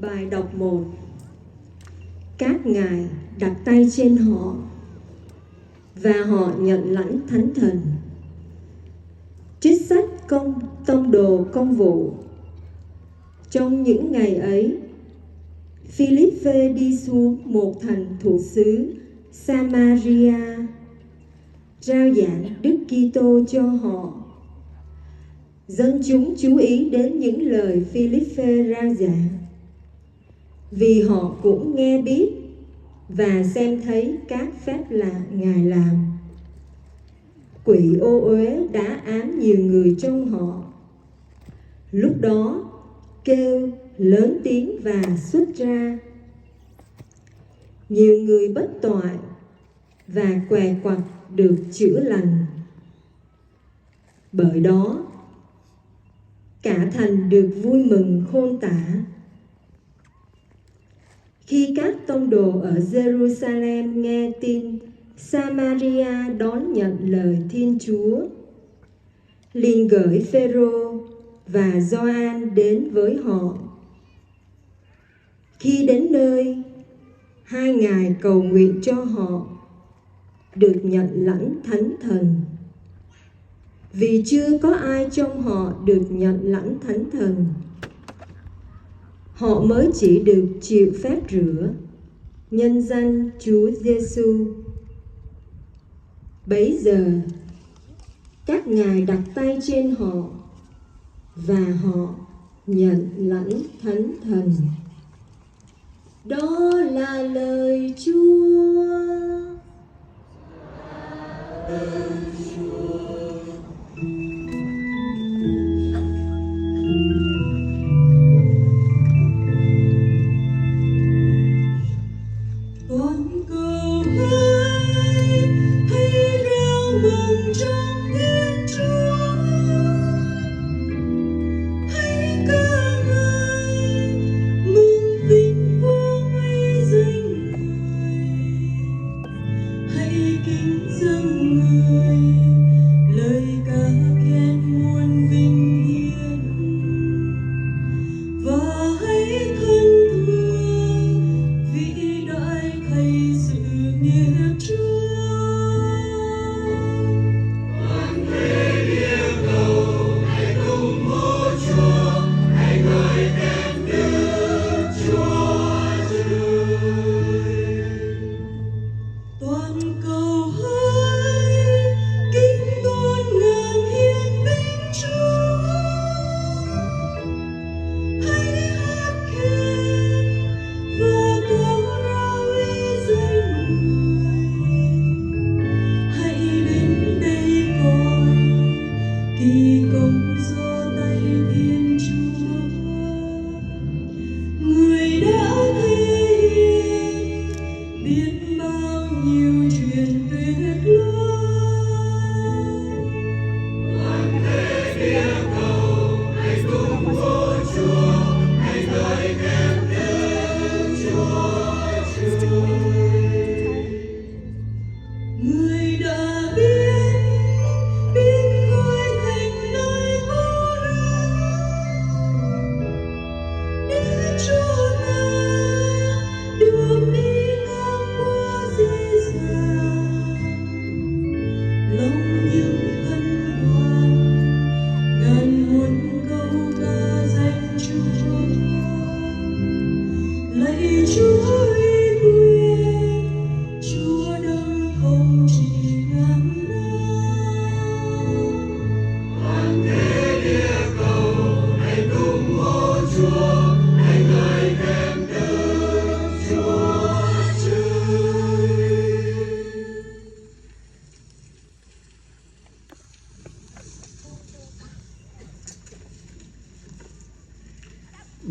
Bài đọc 1. Các ngài đặt tay trên họ và họ nhận lãnh Thánh Thần. Trích sách Tông đồ Công vụ. Trong những ngày ấy, Philippe đi xuống một thành thuộc xứ Samaria, rao giảng Đức Kitô cho họ. Dân chúng chú ý đến những lời Philippe rao giảng, vì họ cũng nghe biết và xem thấy các phép lạ Ngài làm. Quỷ ô uế đã ám nhiều người trong họ. Lúc đó kêu lớn tiếng và xuất ra. Nhiều người bất toại và què quặt được chữa lành. Bởi đó cả thành được vui mừng khôn tả. Khi các tông đồ ở Jerusalem nghe tin Samaria đón nhận lời Thiên Chúa, liền gửi Phêrô và Gioan đến với họ. Khi đến nơi, hai ngài cầu nguyện cho họ được nhận lãnh Thánh Thần, vì chưa có ai trong họ được nhận lãnh Thánh Thần. Họ mới chỉ được chịu phép rửa nhân danh Chúa Giêsu. Bấy giờ các ngài đặt tay trên họ và họ nhận lãnh Thánh Thần. Đó là lời Chúa.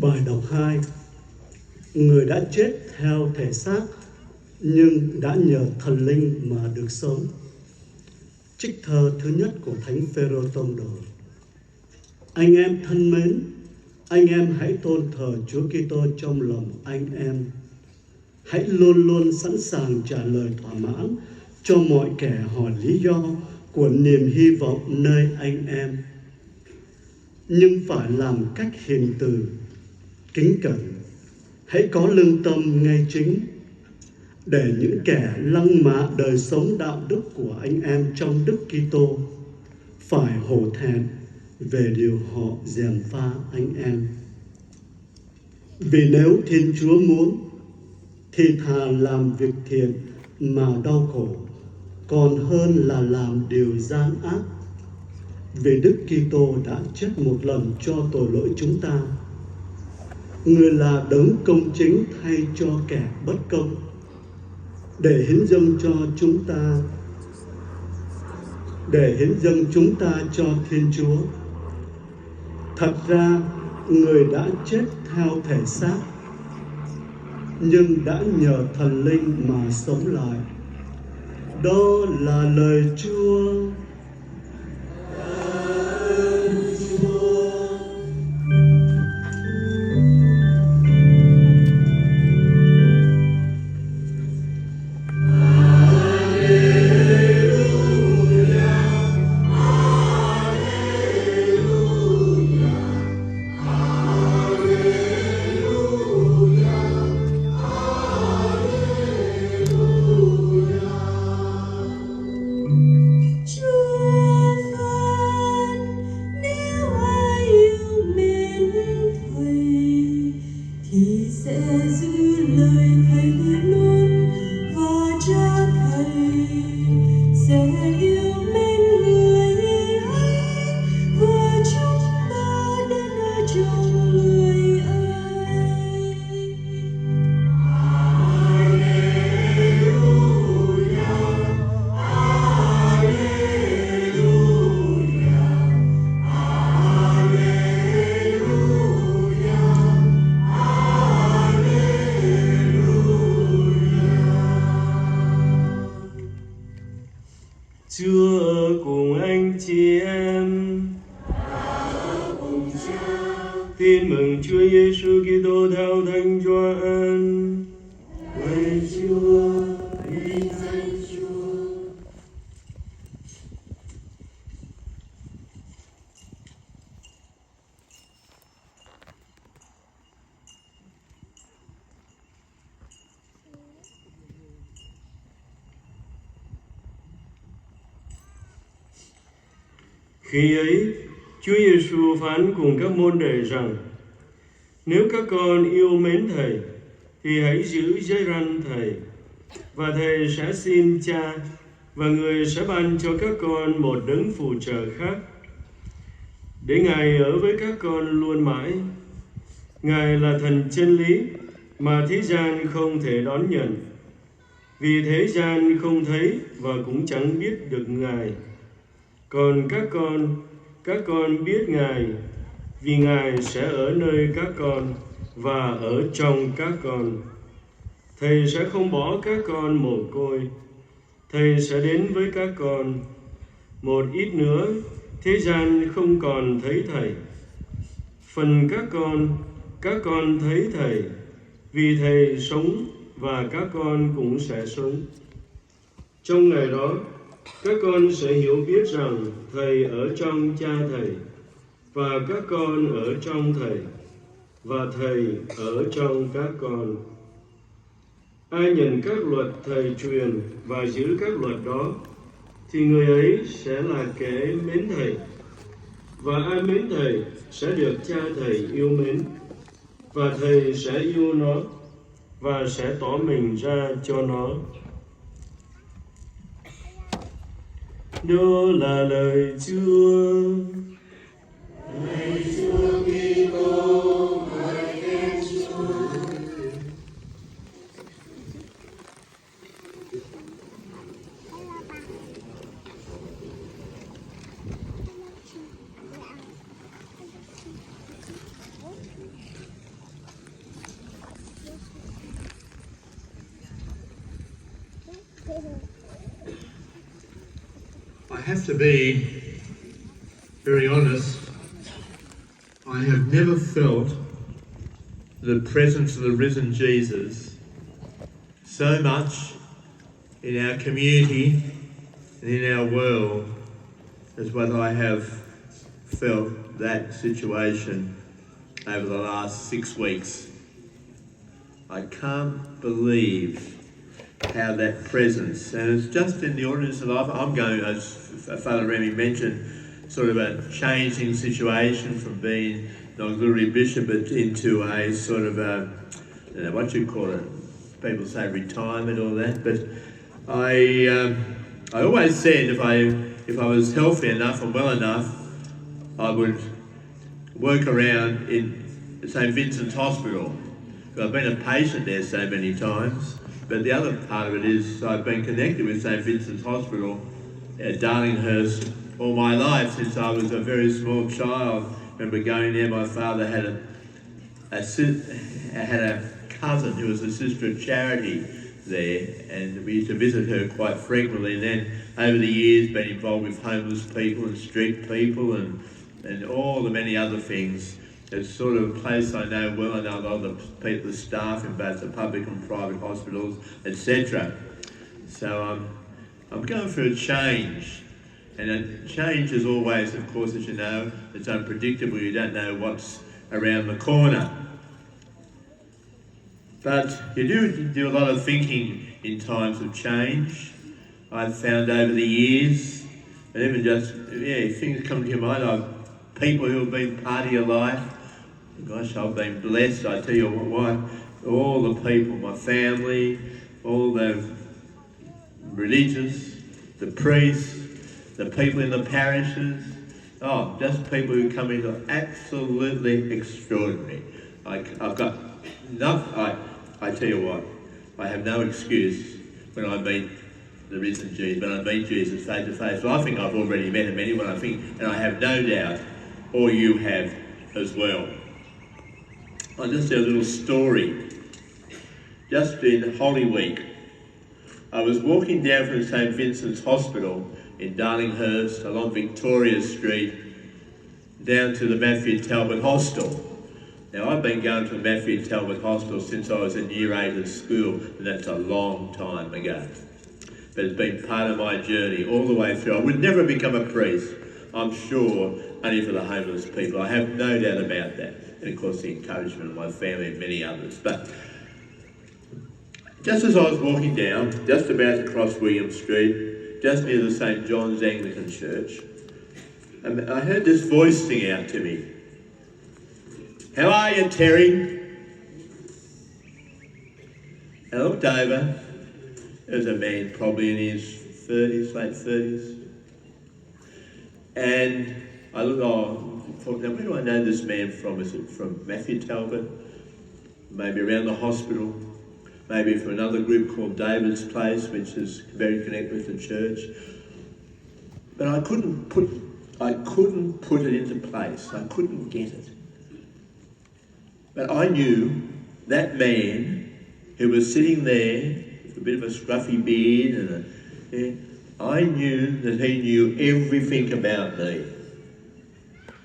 Bài đọc 2. Người đã chết theo thể xác, nhưng đã nhờ thần linh mà được sống. Trích thơ thứ nhất của Thánh Phêrô Tông đồ. Anh em thân mến, anh em hãy tôn thờ Chúa Kitô trong lòng anh em. Hãy luôn luôn sẵn sàng trả lời thỏa mãn cho mọi kẻ hỏi lý do của niềm hy vọng nơi anh em. Nhưng phải làm cách hiền từ, kính cẩn, hãy có lương tâm ngay chính, để những kẻ lăng mạ đời sống đạo đức của anh em trong Đức Kitô phải hổ thẹn về điều họ gièm pha anh em. Vì nếu Thiên Chúa muốn, thì thà làm việc thiện mà đau khổ, còn hơn là làm điều gian ác. Vì Đức Kitô đã chết một lần cho tội lỗi chúng ta, người là đấng công chính thay cho kẻ bất công, để hiến dâng chúng ta cho Thiên Chúa. Thật ra, người đã chết theo thể xác, nhưng đã nhờ thần linh mà sống lại. Đó là lời Chúa. Chúa ở cùng anh chị em. Tin mừng Chúa Giêsu Kitô theo Thánh Gioan. Lạy Chúa, vinh danh Chúa. Khi ấy, Chúa Giêsu phán cùng các môn đệ rằng: nếu các con yêu mến Thầy, thì hãy giữ giới răn Thầy, và Thầy sẽ xin Cha, và Người sẽ ban cho các con một đấng phù trợ khác, để Ngài ở với các con luôn mãi. Ngài là Thần chân lý mà thế gian không thể đón nhận, vì thế gian không thấy và cũng chẳng biết được Ngài. Còn các con biết Ngài, vì Ngài sẽ ở nơi các con và ở trong các con. Thầy sẽ không bỏ các con mồ côi. Thầy sẽ đến với các con. Một ít nữa, thế gian không còn thấy Thầy. Phần các con thấy Thầy, vì Thầy sống và các con cũng sẽ sống. Trong ngày đó, các con sẽ hiểu biết rằng Thầy ở trong Cha Thầy, và các con ở trong Thầy, và Thầy ở trong các con. Ai nhận các luật Thầy truyền và giữ các luật đó, thì người ấy sẽ là kẻ mến Thầy, và ai mến Thầy sẽ được Cha Thầy yêu mến, và Thầy sẽ yêu nó và sẽ tỏ mình ra cho nó. Đó là lời Chúa. Lạy Chúa Kitô, ngợi khen Chúa. I have to be very honest. I have never felt the presence of the risen Jesus so much in our community and in our world as what I have felt that situation over the last 6 weeks. I can't believe how that presence, and it's just in the ordinance of life. I'm going, as Father Remy mentioned, sort of a changing situation from being an auxiliary bishop into a sort of a, I don't know what you call it, people say retirement or that, but I always said if I was healthy enough and well enough, I would work around in St Vincent's Hospital. I've been a patient there so many times, but the other part of it is I've been connected with St Vincent's Hospital at Darlinghurst all my life since I was a very small child. I remember going there. My father had a cousin who was a sister of charity there, and we used to visit her quite frequently. And then over the years been involved with homeless people and street people and all the many other things. It's sort of a place I know well. I know a lot of the people, the staff in both the public and private hospitals, etc. So I'm going through a change. And a change is always, of course, as you know, it's unpredictable. You don't know what's around the corner. But you do a lot of thinking in times of change. I've found over the years, and even just, things come to your mind. People who have been part of your life. Gosh, I've been blessed. I tell you what, all the people, my family, all the religious, the priests, the people in the parishes, just people who come into absolutely extraordinary. I've got enough. I tell you what, I have no excuse when I meet the risen Jesus, when I meet Jesus face to face. Well, I think I've already met him anyway, and I have no doubt, or you have as well. I'll just tell a little story. Just in Holy Week, I was walking down from St Vincent's Hospital in Darlinghurst along Victoria Street down to the Matthew Talbot Hostel. Now, I've been going to the Matthew Talbot Hostel since I was in Year 8 at school, and that's a long time ago. But it's been part of my journey all the way through. I would never become a priest, I'm sure, only for the homeless people. I have no doubt about that. And of course the encouragement of my family and many others. But just as I was walking down, just about to cross William Street, just near the St John's Anglican Church, and I heard this voice sing out to me. "How are you, Terry?" And I looked over. There was a man probably in his 30s, late 30s. And I looked, now where do I know this man from? Is it from Matthew Talbot? Maybe around the hospital? Maybe from another group called David's Place, which is very connected with the church. But I couldn't put it into place. I couldn't get it. But I knew that man who was sitting there with a bit of a scruffy beard I knew that he knew everything about me.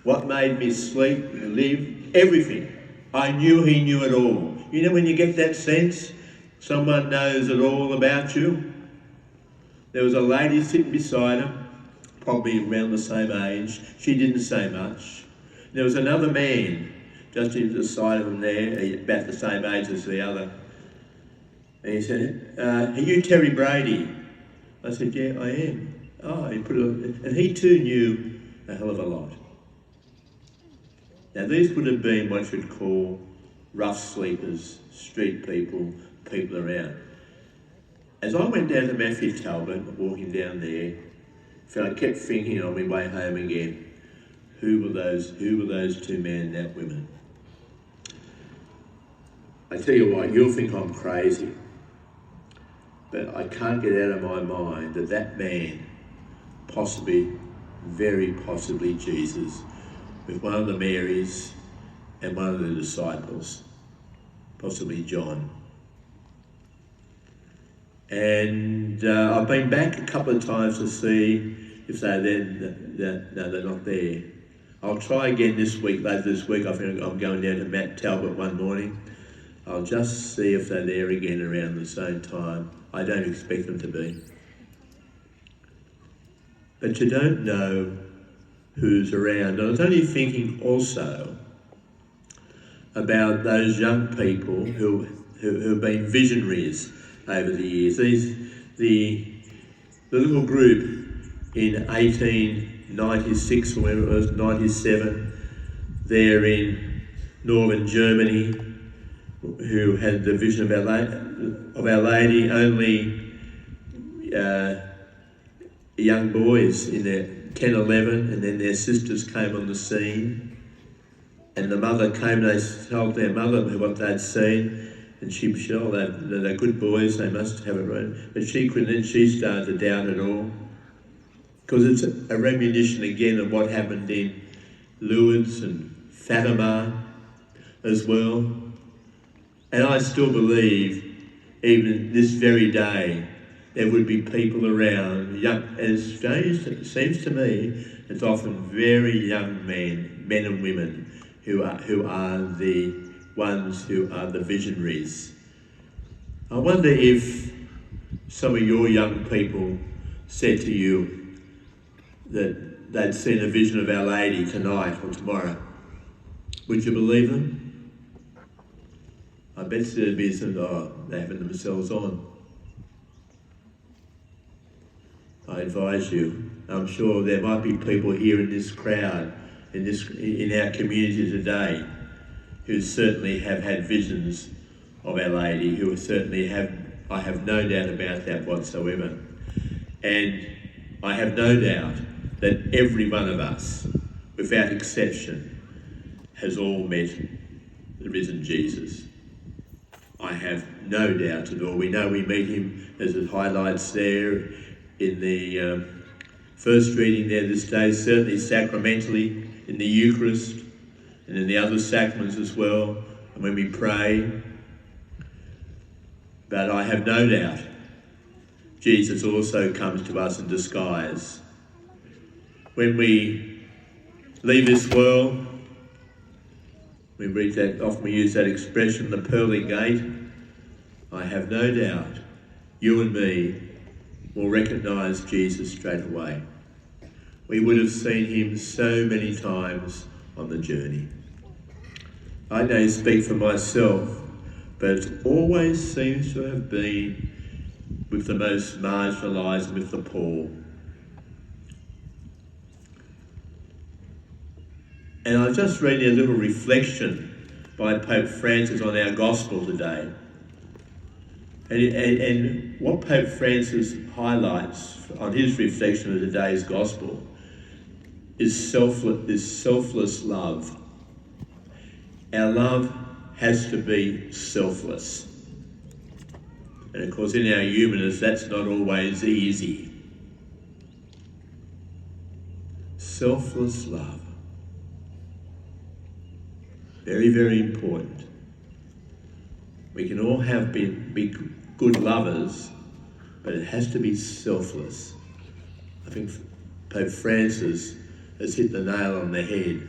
What made me sleep, live, everything. I knew he knew it all. You know when you get that sense, someone knows it all about you? There was a lady sitting beside him, probably around the same age. She didn't say much. There was another man just to the side of him there, about the same age as the other. And he said, "Are you Terry Brady?" I said, "Yeah, I am." He put it on, and he too knew a hell of a lot. Now these would have been what you'd call rough sleepers, street people, people around. As I went down to Matthew Talbot, walking down there, I kept thinking on my way home again, who were those two men and that women? I tell you what, you'll think I'm crazy, but I can't get out of my mind that man, possibly, very possibly Jesus, with one of the Marys and one of the disciples, possibly John. And I've been back a couple of times to see if they're there. No, they're not there. I'll try again this week, later this week. I think I'm going down to Matt Talbot one morning. I'll just see if they're there again around the same time. I don't expect them to be. But you don't know who's around. I was only thinking also about those young people who who have been visionaries over the years. The little group in 1896, or whatever it was, 97, there in northern Germany, who had the vision of Our Lady, only young boys in their 10, 11, and then their sisters came on the scene, and the mother came, they told their mother what they'd seen, and she said, oh, they're good boys, they must have it right. But she couldn't, then she started to doubt it all. Because it's a reminiscence again of what happened in Lourdes and Fatima as well. And I still believe, even this very day, there would be people around, young, as strange as it seems to me, it's often very young men and women, who are the ones who are the visionaries. I wonder if some of your young people said to you that they'd seen a vision of Our Lady tonight or tomorrow. Would you believe them? I bet there'd be some, they're having themselves on. I advise you, I'm sure there might be people here in this crowd, in our community today, who certainly have had visions of Our Lady, who certainly have, I have no doubt about that whatsoever. And I have no doubt that every one of us, without exception, has all met the risen Jesus. I have no doubt at all. We know we meet him, as it highlights there in the first reading there this day, certainly sacramentally in the Eucharist and in the other sacraments as well, and when we pray. But I have no doubt Jesus also comes to us in disguise. When we leave this world, we read that, often we use that expression, the pearly gate. I have no doubt you and me will recognise Jesus straight away. We would have seen him so many times on the journey. I don't speak for myself, but it always seems to have been with the most marginalised and with the poor. And I've just read a little reflection by Pope Francis on our gospel today. And what Pope Francis highlights on his reflection of today's gospel is selfless love. Our love has to be selfless. And of course, in our humanness, that's not always easy. Selfless love. Very, very important. We can all be good lovers, but it has to be selfless. I think Pope Francis has hit the nail on the head,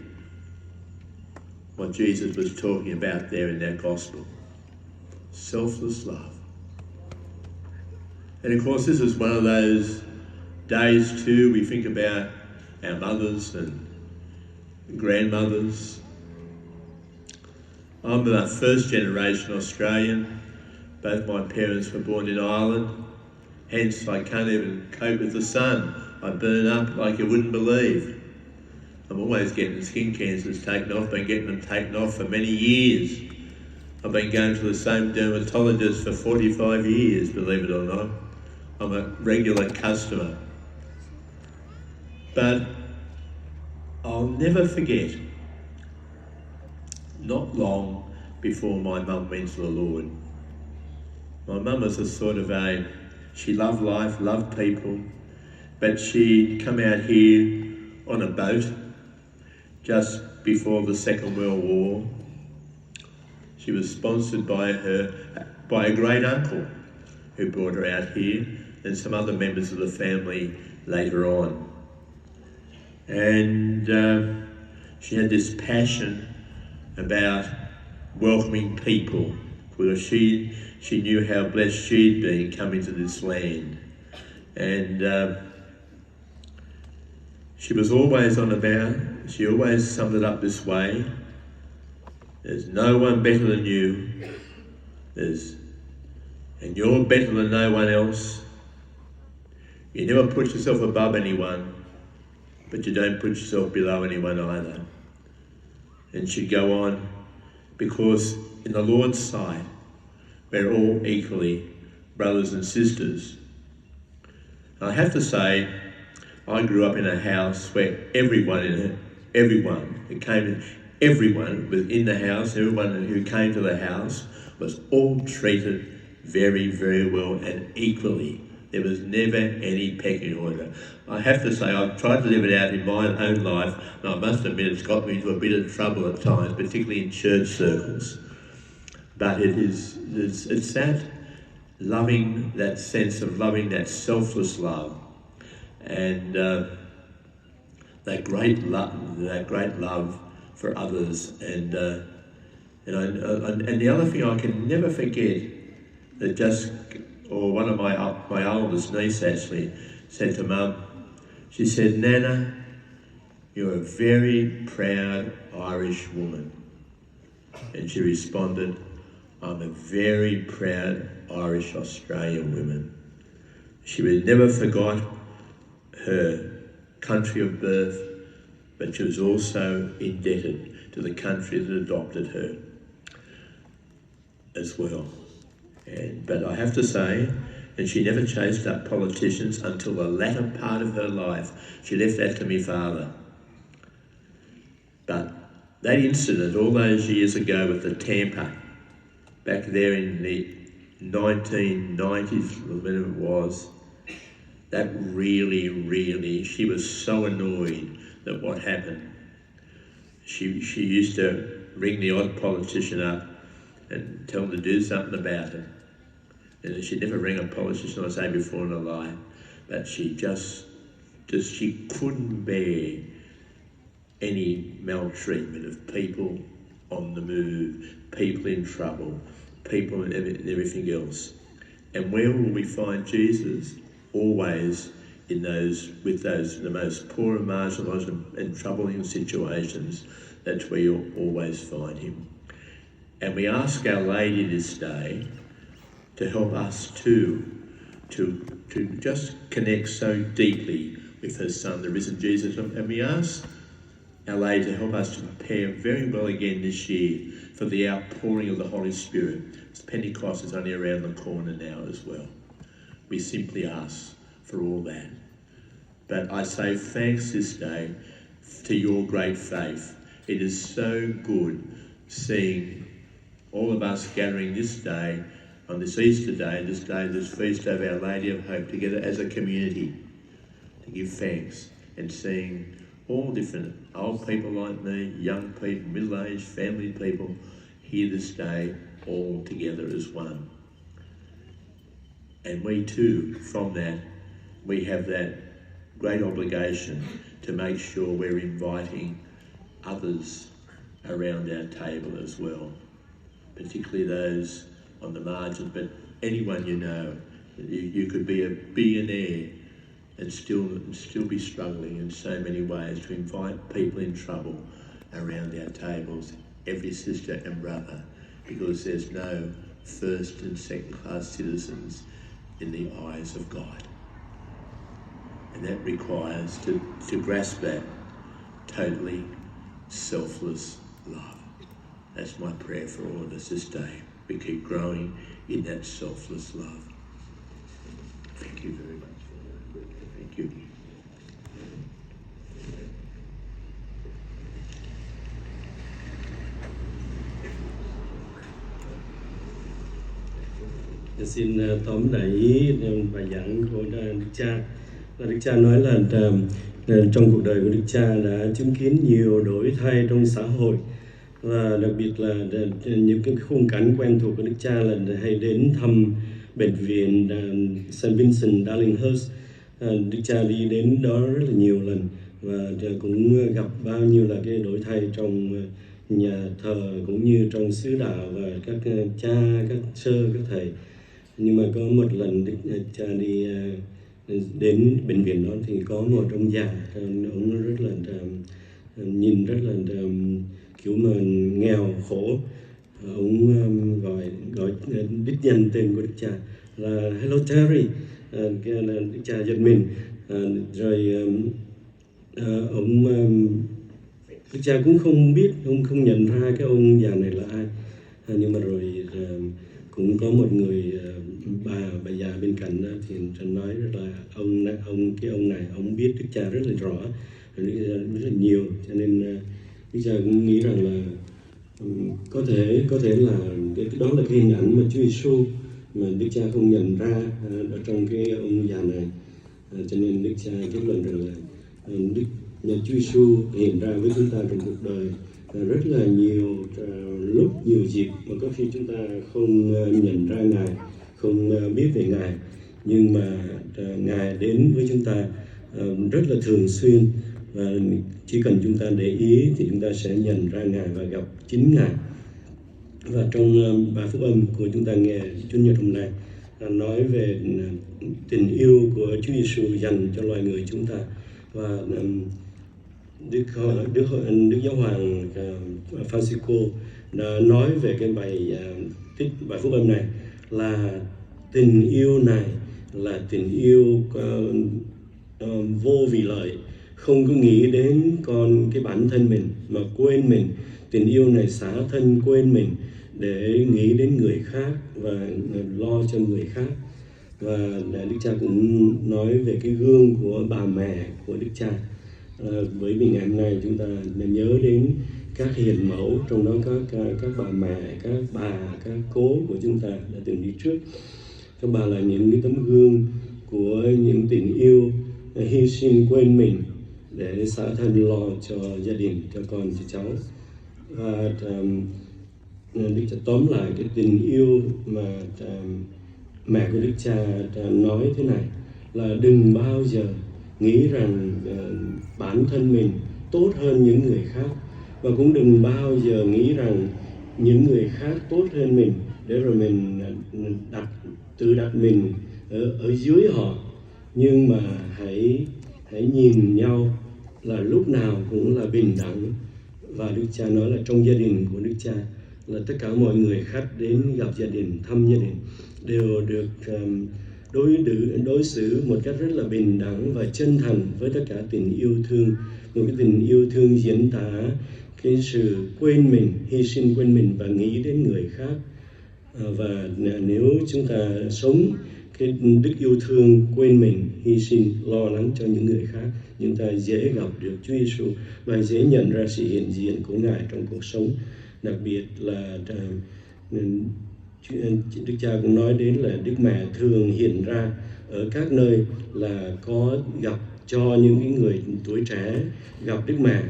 what Jesus was talking about there in that gospel. Selfless love. And of course, this is one of those days too, we think about our mothers and grandmothers. I'm a first generation Australian. Both my parents were born in Ireland. Hence, I can't even cope with the sun. I burn up like you wouldn't believe. I'm always getting skin cancers taken off, been getting them taken off for many years. I've been going to the same dermatologist for 45 years, believe it or not. I'm a regular customer. But I'll never forget, not long before my mum went to the Lord. My mum was a sort of she loved life, loved people, but she'd come out here on a boat just before the Second World War. She was sponsored by a great uncle who brought her out here, and some other members of the family later on. And she had this passion about welcoming people, because she knew how blessed she'd been coming to this land. And she was always she always summed it up this way: there's no one better than you, And you're better than no one else. You never put yourself above anyone, but you don't put yourself below anyone either. And she'd go on, because in the Lord's sight, we're all equally brothers and sisters. And I have to say, I grew up in a house where everyone within the house, everyone who came to the house was all treated very, very well and equally. There was never any pecking order. I have to say, I've tried to live it out in my own life, and I must admit it's got me into a bit of trouble at times, particularly in church circles. But it's that loving, that sense of loving, that selfless love, and that great love for others. And the other thing I can never forget, one of my oldest niece actually said to Mum, she said, "Nana, you're a very proud Irish woman." And she responded, "I'm a very proud Irish Australian woman." She was never forgot her country of birth, but she was also indebted to the country that adopted her as well. But I have to say, and she never chased up politicians until the latter part of her life. She left that to my father. But that incident all those years ago with the Tampa, back there in the 1990s, whatever it was, that really, she was so annoyed that what happened. She used to ring the odd politician up and tell them to do something about it. And she'd never ring a politician, I say before in her life, but she she couldn't bear any maltreatment of people on the move, people in trouble, people and everything else. And where will we find Jesus? Always in the most poor and marginalised and troubling situations. That's where you'll always find him. And we ask Our Lady this day to help us too, to just connect so deeply with her Son, the risen Jesus. And we ask Our Lady to help us to prepare very well again this year for the outpouring of the Holy Spirit. Pentecost is only around the corner now as well. We simply ask for all that. But I say thanks this day to your great faith. It is so good seeing all of us gathering this day, on this Easter day, this feast of Our Lady of Hope, together as a community to give thanks, and seeing all different old people like me, young people, middle-aged, family people here this day, all together as one. And we too, from that, we have that great obligation to make sure we're inviting others around our table as well, particularly those on the margins, but anyone you know. You could be a billionaire and still be struggling in so many ways, to invite people in trouble around our tables, every sister and brother, because there's no first and second class citizens in the eyes of God. And that requires to grasp that totally selfless love. That's my prayer for all of us this day. We keep growing in that selfless love. Thank you very much. Thank you. Xin tóm lại bài giảng của Đức Cha. Đức Cha nói là trong cuộc đời của Đức Cha đã chứng kiến nhiều đổi thay trong xã hội, và đặc biệt là những cái khung cảnh quen thuộc của Đức Cha là hay đến thăm bệnh viện St. Vincent Darlinghurst. Đức Cha đi đến đó rất là nhiều lần và cũng gặp bao nhiêu là cái đổi thay trong nhà thờ cũng như trong xứ đạo và các cha, các sơ, các thầy. Nhưng mà có một lần Đức Cha đi đến bệnh viện đó thì có một ông già, ông rất là nhìn rất là kiểu mà nghèo khổ, ông gọi đích danh tên của Đức Cha là Hello Terry, cái là Đức Cha giật mình. Rồi ông Đức Cha cũng không biết, ông không nhận ra cái ông già này là ai. Nhưng mà rồi cũng có một người bà già bên cạnh đó, thì nói rất là ông này ông biết Đức Cha rất là rõ, rất là nhiều, cho nên Đức Cha cũng nghĩ rằng là có thể là đó là cái hình ảnh mà Chúa Giêsu mà Đức Cha không nhận ra ở trong cái ông già này. Cho nên Đức Cha kết luận rằng là Chúa Giêsu hiện ra với chúng ta trong cuộc đời rất là nhiều lúc, nhiều dịp mà có khi chúng ta không nhận ra Ngài, không biết về Ngài, nhưng mà Ngài đến với chúng ta rất là thường xuyên, và chỉ cần chúng ta để ý thì chúng ta sẽ nhận ra Ngài và gặp chính Ngài. Và trong bài phúc âm của chúng ta nghe Chủ nhật hôm nay nói về tình yêu của Chúa Giêsu dành cho loài người chúng ta, và Đức Giáo hoàng Francisco đã nói về cái bài phúc âm này là tình yêu này là tình yêu vô vì lợi, không có nghĩ đến cái bản thân mình mà quên mình. Tình yêu này xả thân quên mình để nghĩ đến người khác và lo cho người khác. Và Đức Cha cũng nói về cái gương của bà mẹ của Đức Cha. Bởi vì ngày hôm nay chúng ta nhớ đến các hiền mẫu, trong đó có các bà mẹ, các cố của chúng ta đã từng đi trước. Các bà là những cái tấm gương của những tình yêu hy sinh quên mình để xả thân lo cho gia đình, cho con, cho cháu. Và Đức Cha tóm lại cái tình yêu mà mẹ của Đức Cha nói thế này là đừng bao giờ nghĩ rằng bản thân mình tốt hơn những người khác, và cũng đừng bao giờ nghĩ rằng những người khác tốt hơn mình để rồi mình tự đặt mình ở dưới họ. Nhưng mà hãy nhìn nhau là lúc nào cũng là bình đẳng. Và Đức Cha nói là trong gia đình của Đức Cha là tất cả mọi người khách đến gặp gia đình, thăm gia đình đều được đối xử một cách rất là bình đẳng và chân thành với tất cả tình yêu thương. Một cái tình yêu thương diễn tả cái sự quên mình, hy sinh quên mình và nghĩ đến người khác. Và nếu chúng ta sống cái đức yêu thương quên mình, hy sinh, lo lắng cho những người khác, chúng ta dễ gặp được Chúa Giêsu và dễ nhận ra sự hiện diện của Ngài trong cuộc sống. Đặc biệt là Đức Cha cũng nói đến là Đức Mẹ thường hiện ra ở các nơi là có gặp cho những cái người tuổi trẻ gặp Đức Mẹ,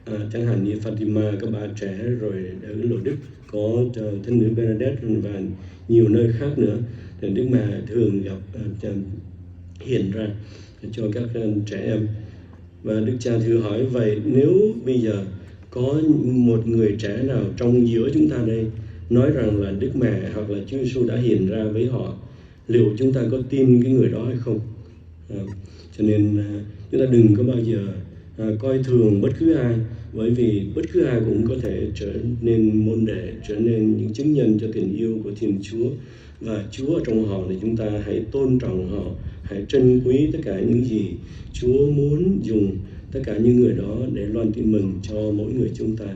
chẳng hạn như Fatima, các bà trẻ, rồi ở Lộ Đức có Thánh nữ Bernadette và nhiều nơi khác nữa. Thì Đức Mẹ thường gặp hiện ra cho các trẻ em. Và Đức Cha thử hỏi vậy, nếu bây giờ có một người trẻ nào trong giữa chúng ta đây nói rằng là Đức Mẹ hoặc là Chúa Giêsu đã hiện ra với họ, liệu chúng ta có tin cái người đó hay không? Cho nên chúng ta đừng có bao giờ coi thường bất cứ ai, bởi vì bất cứ ai cũng có thể trở nên môn đệ, trở nên những chứng nhân cho tình yêu của Thiên Chúa. Và Chúa ở trong họ thì chúng ta hãy tôn trọng họ, hãy trân quý tất cả những gì Chúa muốn dùng tất cả những người đó để loan tin mừng cho mỗi người chúng ta.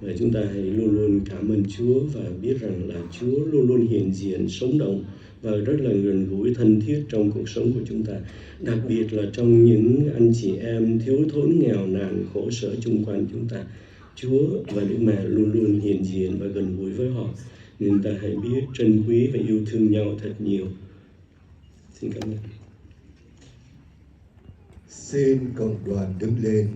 Và chúng ta hãy luôn luôn cảm ơn Chúa và biết rằng là Chúa luôn luôn hiện diện, sống động và rất là gần gũi, thân thiết trong cuộc sống của chúng ta. Đặc biệt là trong những anh chị em thiếu thốn, nghèo nàn, khổ sở chung quanh chúng ta, Chúa và Đức Mẹ luôn luôn hiện diện và gần gũi với họ. Nên ta hãy biết trân quý và yêu thương nhau thật nhiều. Xin cảm ơn. Xin cộng đoàn đứng lên.